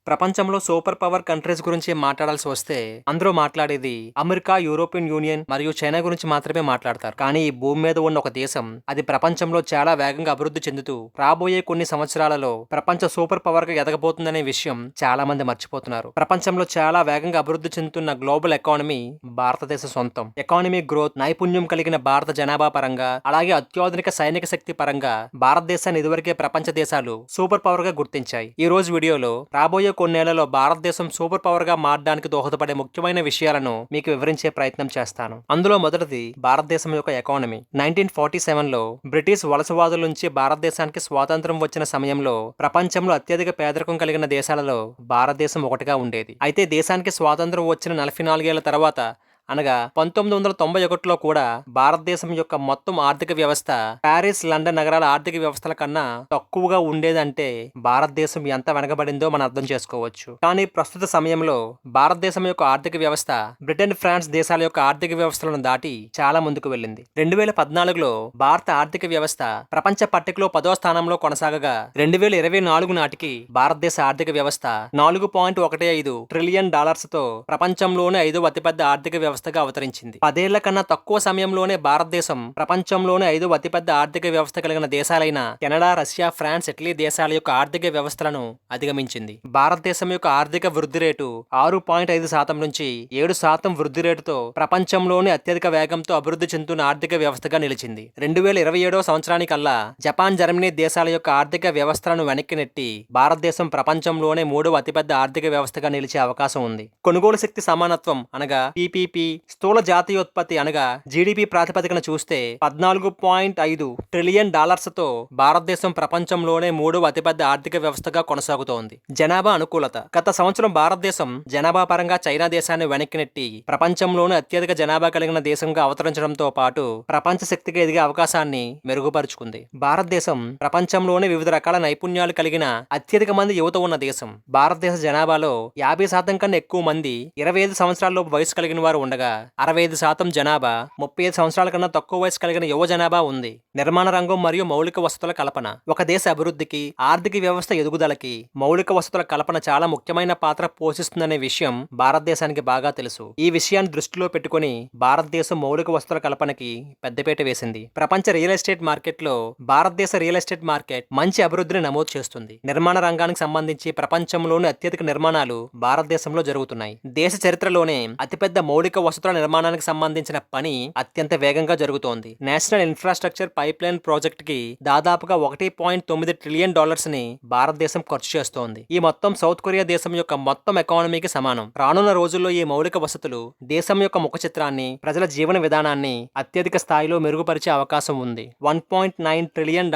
ప్రపంచంలో super power countries గురించి మాట్లాడాల్సి వస్తే అందరూ మాట్లాడేది అమెరికా, యూరోపియన్ యూనియన్ మరియు చైనా గురించి మాత్రమే మాట్లాడతారు. కానీ ఈ భూమి మీద ఉన్న ఒక దేశం అది ప్రపంచంలో చాలా వేగంగా అభివృద్ధి చెందుతూ రాబోయే కొన్ని సంవత్సరాలలో ప్రపంచ సూపర్ పవర్ గా ఎదగబోతుందనే విషయం చాలా మంది మర్చిపోతున్నారు. ప్రపంచంలో చాలా వేగంగా అభివృద్ధి చెందుతున్న గ్లోబల్ ఎకానమీ భారతదేశ సొంతం. ఎకానమీ గ్రోత్, నైపుణ్యం కలిగిన భారత జనాభా పరంగా అలాగే అత్యాధునిక సైనిక శక్తి పరంగా భారతదేశాన్ని ఇదివరకే ప్రపంచ దేశాలు సూపర్ పవర్ గా గుర్తించాయి. ఈ రోజు వీడియోలో రాబోయే కొన్నేళ్లలో భారతదేశం సూపర్ పవర్ గా మారడానికి దోహదపడే ముఖ్యమైన విషయాలను మీకు వివరించే ప్రయత్నం చేస్తాను. అందులో మొదటిది భారతదేశం యొక్క ఎకానమీ. 1947లో బ్రిటిష్ వలసవాదుల నుంచి భారతదేశానికి స్వాతంత్రం వచ్చిన సమయంలో ప్రపంచంలో అత్యధిక పేదరికం కలిగిన దేశాలలో భారతదేశం ఒకటిగా ఉండేది. అయితే దేశానికి స్వాతంత్రం వచ్చిన 44 ఏళ్ల తర్వాత అనగా 1991లో కూడా భారతదేశం యొక్క మొత్తం ఆర్థిక వ్యవస్థ ప్యారిస్, లండన్ నగరాల ఆర్థిక వ్యవస్థల కన్నా తక్కువగా ఉండేదంటే భారతదేశం ఎంత వెనకబడిందో మనం అర్థం చేసుకోవచ్చు. కానీ ప్రస్తుత సమయంలో భారతదేశం యొక్క ఆర్థిక వ్యవస్థ బ్రిటన్, ఫ్రాన్స్ దేశాల యొక్క ఆర్థిక వ్యవస్థలను దాటి చాలా ముందుకు వెళ్ళింది. 2014లో భారత ఆర్థిక వ్యవస్థ ప్రపంచ పట్టికలో 10వ స్థానంలో కొనసాగగా 2024 నాటికి భారతదేశ ఆర్థిక వ్యవస్థ $4.15 ట్రిలియన్ తో ప్రపంచంలోనే 5వ అతిపెద్ద ఆర్థిక వ్యవస్థగా అవతరించింది. 10 ఏళ్ల కన్నా తక్కువ సమయంలోనే భారతదేశం ప్రపంచంలోనే 5వ అతిపెద్ద ఆర్థిక వ్యవస్థ కలిగిన దేశాలైన కెనడా, రష్యా, ఫ్రాన్స్, ఇటలీ దేశాల యొక్క ఆర్థిక వ్యవస్థలను అధిగమించింది. భారతదేశం యొక్క ఆర్థిక వృద్ధి రేటు 6.5% నుంచి 7% వృద్ధి రేటుతో ప్రపంచంలోనే అత్యధిక వేగంతో అభివృద్ధి చెందుతున్న ఆర్థిక వ్యవస్థగా నిలిచింది. 2027వ సంవత్సరానికల్లా జపాన్, జర్మనీ దేశాల యొక్క ఆర్థిక వ్యవస్థలను వెనక్కి నెట్టి భారతదేశం ప్రపంచంలోనే 3వ అతిపెద్ద ఆర్థిక వ్యవస్థగా నిలిచే అవకాశం ఉంది. కొనుగోలు శక్తి సమానత్వం అనగా PPP, స్థూల జాతీయోత్పత్తి అనగా జీడిపి ప్రాతిపదికన చూస్తే $14.5 ట్రిలియన్ తో భారతదేశం ప్రపంచంలోనే 3వ అతిపెద్ద ఆర్థిక వ్యవస్థగా కొనసాగుతోంది. జనాభా అనుకూలత. గత సంవత్సరం భారతదేశం జనాభా పరంగా చైనా దేశాన్ని వెనక్కి నెట్టి ప్రపంచంలోనే అత్యధిక జనాభా కలిగిన దేశంగా అవతరించడంతో పాటు ప్రపంచ శక్తిగా ఎదిగే అవకాశాన్ని మెరుగుపరుచుకుంది. భారతదేశం ప్రపంచంలోనే వివిధ రకాల నైపుణ్యాలు కలిగిన అత్యధిక మంది యువత ఉన్న దేశం. భారతదేశ జనాభాలో 50% కన్నా ఎక్కువ మంది 25 సంవత్సరాలలోపు వయసు కలిగిన వారు ఉండగా 65% జనాభా 35 సంవత్సరాల కన్నా తక్కువ వయసు కలిగిన యువ జనాభా ఉంది. నిర్మాణ రంగం మరియు మౌలిక వసతుల కల్పన. ఒక దేశ అభివృద్ధికి, ఆర్థిక వ్యవస్థ ఎదుగుదలకి మౌలిక వసతుల కల్పన చాలా ముఖ్యమైన పాత్ర పోషిస్తుందనే విషయం భారతదేశానికి బాగా తెలుసు. ఈ విషయాన్ని దృష్టిలో పెట్టుకుని భారతదేశం మౌలిక వసతుల కల్పనకి పెద్దపీట వేసింది. ప్రపంచ రియల్ ఎస్టేట్ మార్కెట్లో భారతదేశ రియల్ ఎస్టేట్ మార్కెట్ మంచి అభివృద్ధిని నమోదు చేస్తుంది. నిర్మాణ రంగానికి సంబంధించి ప్రపంచంలోని అత్యధిక నిర్మాణాలు భారతదేశంలో జరుగుతున్నాయి. దేశ చరిత్రలోనే అతిపెద్ద మౌలిక వసతుల నిర్మాణానికి సంబంధించిన పని అత్యంత వేగంగా జరుగుతోంది. National infrastructure pipe line project కి దాదాపుగా $1.9 ట్రిలియన్ ని భారతదేశం ఖర్చు చేస్తోంది. ఈ మొత్తం సౌత్ కొరియా దేశం యొక్క మొత్తం ఎకానమీకి సమానం. రానున్న రోజుల్లో ఈ మౌలిక వసతులు దేశం యొక్క ముఖ చిత్రాన్ని, ప్రజల జీవన విధానాన్ని అత్యధిక స్థాయిలో మెరుగుపరిచే అవకాశం ఉంది. $1.9 ట్రిలియన్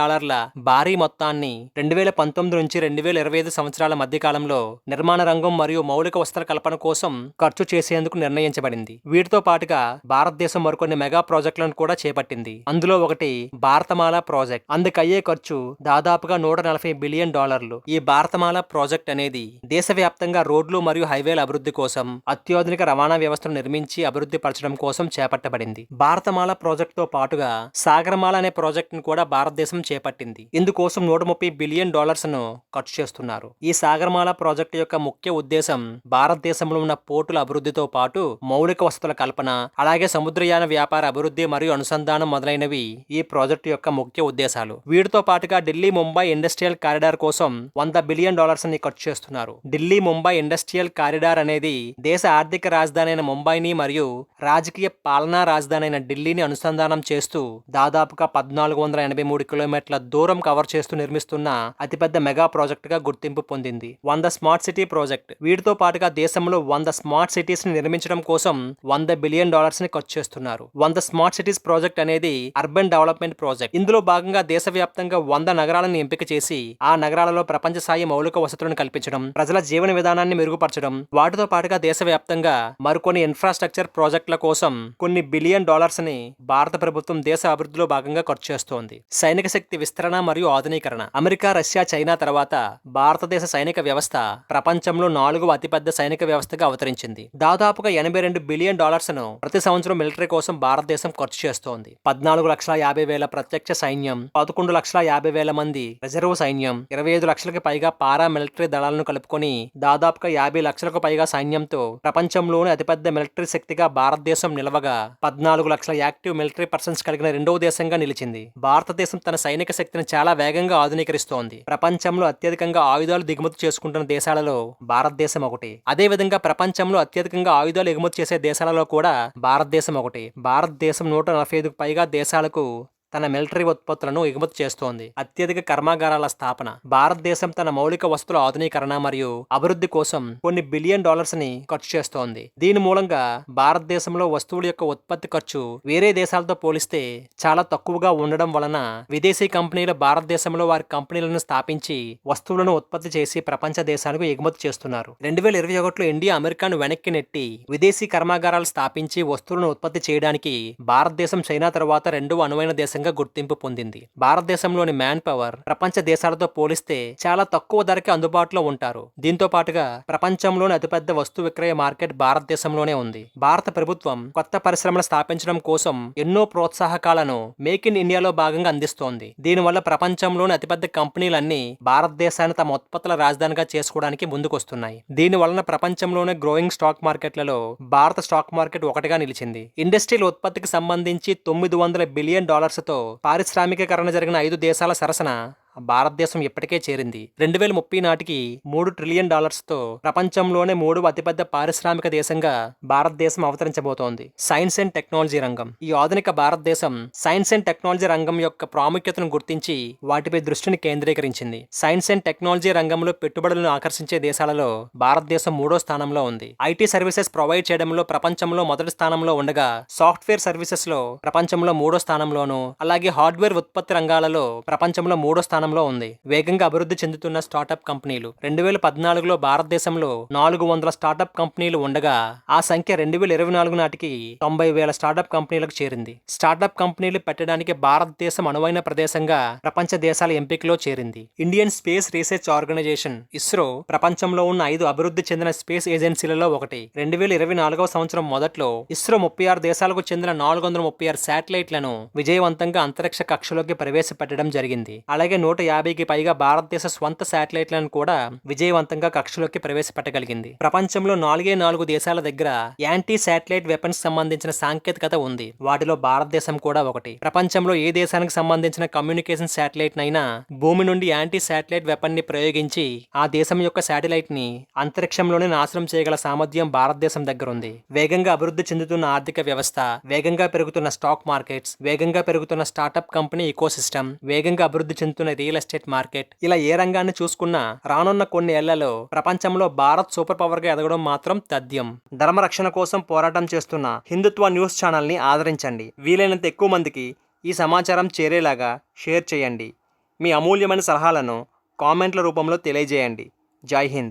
భారీ మొత్తాన్ని 2019 నుంచి 2025 సంవత్సరాల మధ్య కాలంలో నిర్మాణ రంగం మరియు మౌలిక వసతుల కల్పన కోసం ఖర్చు చేసేందుకు నిర్ణయించబడింది. వీటితో పాటుగా భారతదేశం మరికొన్ని మెగా ప్రాజెక్టులను కూడా చేపట్టింది. అందులో ఒకటి భారతమాల ప్రాజెక్ట్. అందుకయ్యే ఖర్చు దాదాపుగా $140 బిలియన్. ఈ భారతమాల ప్రాజెక్ట్ అనేది దేశవ్యాప్తంగా రోడ్లు మరియు హైవేల అభివృద్ధి కోసం, అత్యాధునిక రవాణా వ్యవస్థను నిర్మించి అభివృద్ధి పరచడం కోసం చేపట్టబడింది. భారతమాల ప్రాజెక్ట్ తో పాటుగా సాగరమాల అనే ప్రాజెక్ట్ ను కూడా భారతదేశం చేపట్టింది. ఇందుకోసం $130 బిలియన్ ను ఖర్చు చేస్తున్నారు. ఈ సాగరమాల ప్రాజెక్టు యొక్క ముఖ్య ఉద్దేశం భారతదేశంలో ఉన్న పోర్టుల అభివృద్ధితో పాటు మౌలిక వసతుల కల్పన, అలాగే సముద్రయాన వ్యాపార అభివృద్ధి మరియు అనుసంధానం మొదలైనవి ఈ ప్రాజెక్టు యొక్క ముఖ్య ఉద్దేశాలు. వీటితో పాటుగా ఢిల్లీ ముంబై ఇండస్ట్రియల్ కారిడార్ కోసం $100 బిలియన్ ని ఖర్చు చేస్తున్నారు. ఢిల్లీ ముంబై ఇండస్ట్రియల్ కారిడార్ అనేది దేశ ఆర్థిక రాజధాని అయిన ముంబైని మరియు రాజకీయ పాలనా రాజధాని అయిన ఢిల్లీని అనుసంధానం చేస్తూ దాదాపుగా 1483 కిలోమీటర్ల దూరం కవర్ చేస్తూ నిర్మిస్తున్న అతిపెద్ద మెగా ప్రాజెక్ట్ గా గుర్తింపు పొందింది. 100 స్మార్ట్ సిటీ ప్రాజెక్ట్. వీటితో పాటుగా దేశంలో 100 స్మార్ట్ సిటీస్ ని నిర్మించడం కోసం $100 బిలియన్ ని ఖర్చు చేస్తున్నారు. 100 స్మార్ట్ సిటీస్ ప్రాజెక్ట్ అనేది అర్బన్ డెవలప్మెంట్ ప్రాజెక్ట్. ఇందులో భాగంగా దేశవ్యాప్తంగా 100 నగరాలను ఎంపిక చేసి ఆ నగరాలలో ప్రపంచ స్థాయి మౌలిక వసతులను కల్పించడం, ప్రజల జీవన విధానాన్ని మెరుగుపరచడం, వాటితో పాటుగా దేశవ్యాప్తంగా మరికొన్ని ఇన్ఫ్రాస్ట్రక్చర్ ప్రాజెక్టుల కోసం కొన్ని బిలియన్ ని భారత ప్రభుత్వం దేశ అభివృద్ధిలో భాగంగా ఖర్చు చేస్తోంది. సైనిక శక్తి విస్తరణ మరియు ఆధునీకరణ. అమెరికా, రష్యా, చైనా తర్వాత భారతదేశ సైనిక వ్యవస్థ ప్రపంచంలో 4వ అతిపెద్ద సైనిక వ్యవస్థగా అవతరించింది. దాదాపుగా $82 బిలియన్ బిలియన్ డాలర్స్ను ప్రతి సంవత్సరం మిలిటరీ కోసం భారతదేశం ఖర్చు చేస్తోంది. 14,50,000 ప్రత్యక్ష సైన్యం, 11,50,000 మంది రిజర్వ్ సైన్యం, 25 లక్షలకు పైగా పారా మిలిటరీ దళాలను కలుపుకొని దాదాపుగా 50 లక్షలకు పైగా సైన్యంతో ప్రపంచంలోనే అతిపెద్ద మిలిటరీ శక్తిగా భారతదేశం నిలవగా 14 లక్షల యాక్టివ్ మిలిటరీ పర్సన్స్ కలిగిన రెండవ దేశంగా నిలిచింది. భారతదేశం తన సైనిక శక్తిని చాలా వేగంగా ఆధునీకరిస్తోంది. ప్రపంచంలో అత్యధికంగా ఆయుధాలు దిగుమతి చేసుకుంటున్న దేశాలలో భారతదేశం ఒకటి. అదేవిధంగా ప్రపంచంలో అత్యధికంగా ఆయుధాలు ఎగుమతి చేసే దేశాలలో కూడా భారతదేశం ఒకటి. భారతదేశం 145కు పైగా దేశాలకు తన మిలిటరీ ఉత్పత్తులను ఎగుమతి చేస్తోంది. అత్యధిక కర్మాగారాల స్థాపన. భారతదేశం తన మౌలిక వస్తువుల ఆధునీకరణ మరియు అభివృద్ధి కోసం కొన్ని బిలియన్ డాలర్స్ ని ఖర్చు చేస్తోంది. దీని మూలంగా భారతదేశంలో వస్తువుల యొక్క ఉత్పత్తి ఖర్చు వేరే దేశాలతో పోలిస్తే చాలా తక్కువగా ఉండడం వలన విదేశీ కంపెనీలు భారతదేశంలో వారి కంపెనీలను స్థాపించి వస్తువులను ఉత్పత్తి చేసి ప్రపంచ దేశాలకు ఎగుమతి చేస్తున్నారు. 2021లో ఇండియా అమెరికాను వెనక్కి నెట్టి విదేశీ కర్మాగారాలు స్థాపించి వస్తువులను ఉత్పత్తి చేయడానికి భారతదేశం చైనా తర్వాత రెండవ అనువైన దేశం గుర్తింపు పొందింది. భారతదేశంలోని మ్యాన్ పవర్ ప్రపంచ దేశాలతో పోలిస్తే చాలా తక్కువ ధరకే అందుబాటులో ఉంటారు. దీంతో పాటుగా ప్రపంచంలోని అతిపెద్ద వస్తు విక్రయ మార్కెట్ భారతదేశంలోనే ఉంది. భారత ప్రభుత్వం కొత్త పరిశ్రమలు స్థాపించడం కోసం ఎన్నో ప్రోత్సాహకాలను మేక్ ఇన్ ఇండియాలో భాగంగా అందిస్తోంది. దీనివల్ల ప్రపంచంలోని అతిపెద్ద కంపెనీలన్నీ భారతదేశాన్ని తమ ఉత్పత్తుల రాజధానిగా చేసుకోవడానికి ముందుకొస్తున్నాయి. దీని వలన ప్రపంచంలోనే గ్రోయింగ్ స్టాక్ మార్కెట్లలో భారత స్టాక్ మార్కెట్ ఒకటిగా నిలిచింది. ఇండస్ట్రియల్ ఉత్పత్తికి సంబంధించి $900 బిలియన్ తో పారిశ్రామికీకరణ జరిగిన 5 దేశాల సరసన భారతదేశం ఇప్పటికే చేరింది. 2030 నాటికి $3 ట్రిలియన్ తో ప్రపంచంలోనే 3వ అతిపెద్ద పారిశ్రామిక దేశంగా భారతదేశం అవతరించబోతోంది. సైన్స్ అండ్ టెక్నాలజీ రంగం. ఈ ఆధునిక భారతదేశం సైన్స్ అండ్ టెక్నాలజీ రంగం యొక్క ప్రాముఖ్యతను గుర్తించి వాటిపై దృష్టిని కేంద్రీకరించింది. సైన్స్ అండ్ టెక్నాలజీ రంగంలో పెట్టుబడులను ఆకర్షించే దేశాలలో భారతదేశం 3వ స్థానంలో ఉంది. ఐటీ సర్వీసెస్ ప్రొవైడ్ చేయడంలో ప్రపంచంలో మొదటి స్థానంలో ఉండగా సాఫ్ట్వేర్ సర్వీసెస్ లో ప్రపంచంలో 3వ స్థానంలోను, అలాగే హార్డ్వేర్ ఉత్పత్తి రంగాలలో ప్రపంచంలో 3వ స్థానంలో ఉంది. వేగంగా అభివృద్ధి చెందుతున్న స్టార్టప్ కంపెనీలు. 2014లో భారతదేశంలో 400 స్టార్టప్ కంపెనీలు ఉండగా ఆ సంఖ్య 2024 నాటికి 90,000 స్టార్టప్ కంపెనీలకు చేరింది. స్టార్టప్ కంపెనీలు పెట్టడానికి భారతదేశం అనువైన ప్రదేశంగా ప్రపంచ దేశాల ఎంపికలో చేరింది. Indian space research organisation ISRO ప్రపంచంలో ఉన్న 5 అభివృద్ధి చెందిన స్పేస్ ఏజెన్సీలలో ఒకటి. 2024వ సంవత్సరం మొదట్లో ఇస్రో 36 దేశాలకు చెందిన 436 శాటిలైట్లను విజయవంతంగా అంతరిక్ష కక్షలోకి ప్రవేశపెట్టడం జరిగింది. అలాగే 150కి పైగా భారతదేశ స్వంత శాటిలైట్లను కూడా విజయవంతంగా కక్షలోకి ప్రవేశపెట్టగలిగింది. ప్రపంచంలో 4 దేశాల దగ్గర యాంటీ శాటిలైట్ వెపన్స్ సంబంధించిన సాంకేతికత ఉంది. వాటిలో భారతదేశం కూడా ఒకటి. ప్రపంచంలో ఏ దేశానికి సంబంధించిన కమ్యూనికేషన్ శాటిలైట్ నైనా భూమి నుండి యాంటీ శాటిలైట్ వెపన్ ని ప్రయోగించి ఆ దేశం యొక్క శాటిలైట్ ని అంతరిక్షంలోనే నాశనం చేయగల సామర్థ్యం భారతదేశం దగ్గర ఉంది. వేగంగా అభివృద్ధి చెందుతున్న ఆర్థిక వ్యవస్థ, వేగంగా పెరుగుతున్న స్టాక్ మార్కెట్స్, వేగంగా పెరుగుతున్న స్టార్టప్ కంపెనీ ఇకోసిస్టమ్, వేగంగా అభివృద్ధి చెందుతున్న రియల్ ఎస్టేట్ మార్కెట్, ఇలా ఏ రంగాన్ని చూసుకున్నా రానున్న కొన్ని ఏళ్లలో ప్రపంచంలో భారత్ సూపర్ పవర్ గా ఎదగడం మాత్రం తథ్యం. ధర్మరక్షణ కోసం పోరాటం చేస్తున్న హిందుత్వ న్యూస్ ఛానల్ ని ఆదరించండి. వీలైనంత ఎక్కువ మందికి ఈ సమాచారం చేరేలాగా షేర్ చేయండి. మీ అమూల్యమైన సలహాలను కామెంట్ల రూపంలో తెలియజేయండి. జై హింద్.